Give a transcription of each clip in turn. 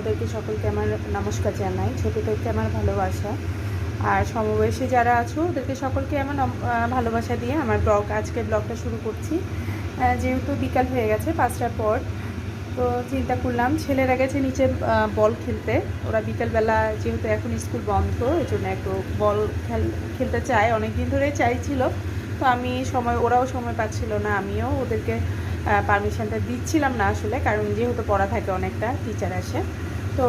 বড়োদেরকে সকলকে আমার নমস্কার জানাই, ছোটোদেরকে আমার ভালোবাসা। আর সমবয়সী যারা আছো ওদেরকে সকলকে আমার ভালোবাসা দিয়ে আমার আজকের ব্লগটা শুরু করছি। যেহেতু বিকাল হয়ে গেছে 5টার পর, তো চিন্তা করলাম ছেলেরা গেছে নিচে বল খেলতে। ওরা বিকেলবেলা যেহেতু এখন স্কুল বন্ধ, এই জন্য একটু বল খেলতে চায়, অনেক দিন ধরে চাইছিল। তো ওরাও সময় পাচ্ছিল না, আমিও ওদেরকে পারমিশনটা দিচ্ছিলাম না আসলে, কারণ যেহেতু পড়া থাকে অনেকটা, টিচার আসে। তো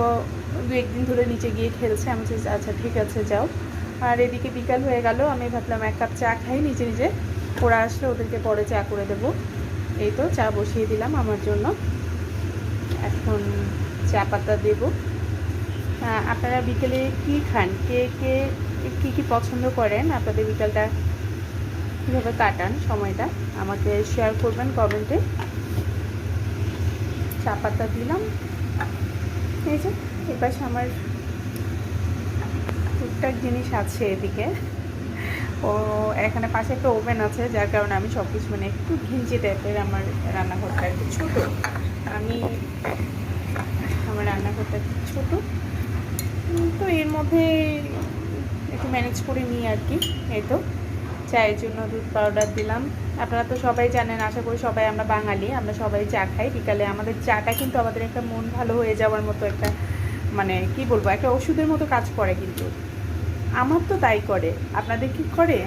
2-1 দিন ধরে নিচে গিয়ে খেলছে। আমি বলছি আচ্ছা ঠিক আছে যাও। আর এদিকে বিকাল হয়ে গেল, আমি ভাবলাম 1 কাপ চা খাই নিজে নিজে, ওরা আসলে ওদেরকে পরে চা করে দেবো। এই তো চা বসিয়ে দিলাম আমার জন্য, এখন চা পাতা দেবো। আপনারা বিকেলে কি খান, কে কে কী পছন্দ করেন, আপনাদের বিকালটা কীভাবে কাটান, সময়টা আমাকে শেয়ার করবেন কমেন্টে। চা পাতা দিলাম। এই যে এপাশে আমার টুকটাক জিনিস আছে এদিকে। ও এখানে পাশে একটা ওভেন আছে, যার কারণে আমি সব কিছু মানে একটু ঘিঞ্চি টাইপের। আমার রান্নাঘরটা একটু ছোটো, আমার রান্নাঘরটা একটু ছোটো, তো এর মধ্যে একটু ম্যানেজ করে নিই আর কি। এই তো চায়ের জন্য দুধ পাউডার দিলাম। আপনারা তো সবাই জানেন, আশা করি সবাই আমরা বাঙালি, আমরা সবাই চা খাই বিকালে। আমাদের চাটা কিন্তু আমাদের একটা মন ভালো হয়ে যাওয়ার মতো একটা, মানে কি বলবো, একটা ওষুধের মতো কাজ করে। কিন্তু আমার তো তাই করে, আপনাদের কি করে?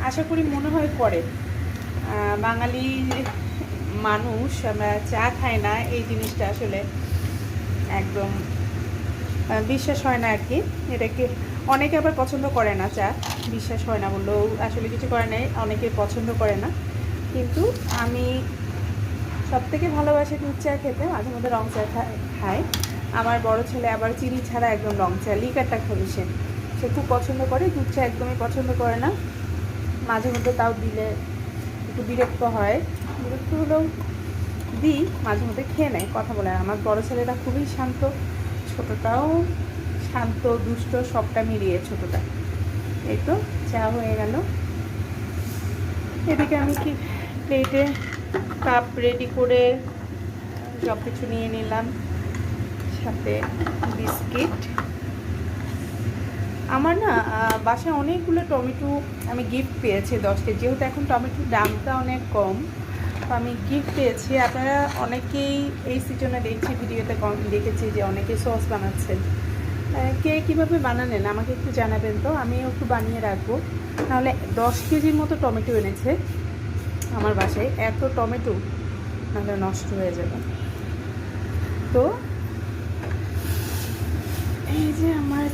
আশা করি মনে হয় করে। বাঙালি মানুষ আমরা চা খাই না, এই জিনিসটা আসলে একদম বিশ্বাস হয় না আর কি। এটাকে অনেকে আবার পছন্দ করে না, চা বিশ্বাস হয় না বললেও আসলে কিছু করে নেই, অনেকে পছন্দ করে না। কিন্তু আমি সবথেকে ভালোবাসি দুধ চা খেতে, মাঝে মধ্যে রং চা খাই। আমার বড় ছেলে আবার চিনি ছাড়া একদম রং চা, লিকারটা খাবে সে খুব পছন্দ করে, দুধ চা একদমই পছন্দ করে না। মাঝে মধ্যে তাও দিলে একটু বিরক্ত হয়, বিরক্ত হলেও দিই, মাঝে মধ্যে খেয়ে নেয়, কথা বলে। আমার বড় ছেলেটা খুবই শান্ত, ছোটোটাও শান্ত দুষ্ট, সবটা মিলিয়ে ছোটোটা। এই তো চা হয়ে গেল। এদিকে আমি কি প্লেটে কাপ রেডি করে সব কিছু নিয়ে নিলাম, সাথে বিস্কিট। আমার না বাসায় অনেকগুলো টমেটো আমি গিফট পেয়েছি 10 কেজি, যেহেতু এখন টমেটোর দামটা অনেক কম, তো আমি গিফট পেয়েছি। আপনারা অনেকেই এই সিজনে দেখছি ভিডিওতে দেখেছি যে অনেকে সস বানাচ্ছেন। কে কীভাবে বানালেন আমাকে একটু জানাবেন তো, আমিও একটু বানিয়ে রাখবো। নাহলে 10 কেজির মতো টমেটো এনেছে আমার বাসায়, এত টমেটো নাহলে নষ্ট হয়ে যাবে। তো এই যে আমার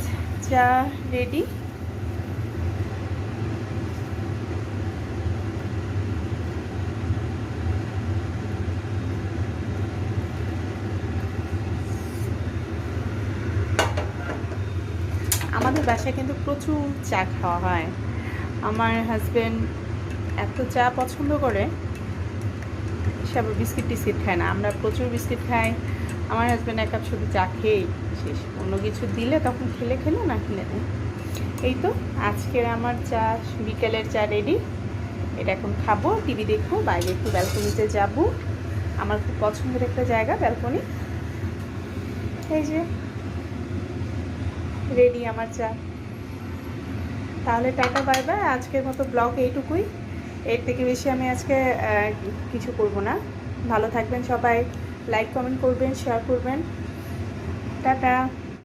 চা রেডি। আমাদের বাসায় কিন্তু প্রচুর চা খাওয়া হয়। আমার হাজব্যান্ড এত চা পছন্দ করে, সে আবার বিস্কিট টিস্কিট খায় না, আমরা প্রচুর বিস্কিট খাই। আমার হাজব্যান্ড 1 কাপ শুধু চা খেয়েই শেষ, অন্য কিছু দিলে তখন খেলে না খেলে নেই। এই তো আজকের আমার চা, বিকেলের চা রেডি। এটা এখন খাবো, টিভি দেখবো, বাইরে একটু ব্যালকনিতে যাব। আমার খুব পছন্দের একটা জায়গা ব্যালকনি। এই যে রেডি আমার চা। তাহলে টাটা বাই বাই, আজকের মতো ব্লগ এইটুকুই। এর থেকে বেশি আমি আজকে কিছু করব না। ভালো থাকবেন সবাই, লাইক কমেন্ট করবেন, শেয়ার করবেন। টাটা।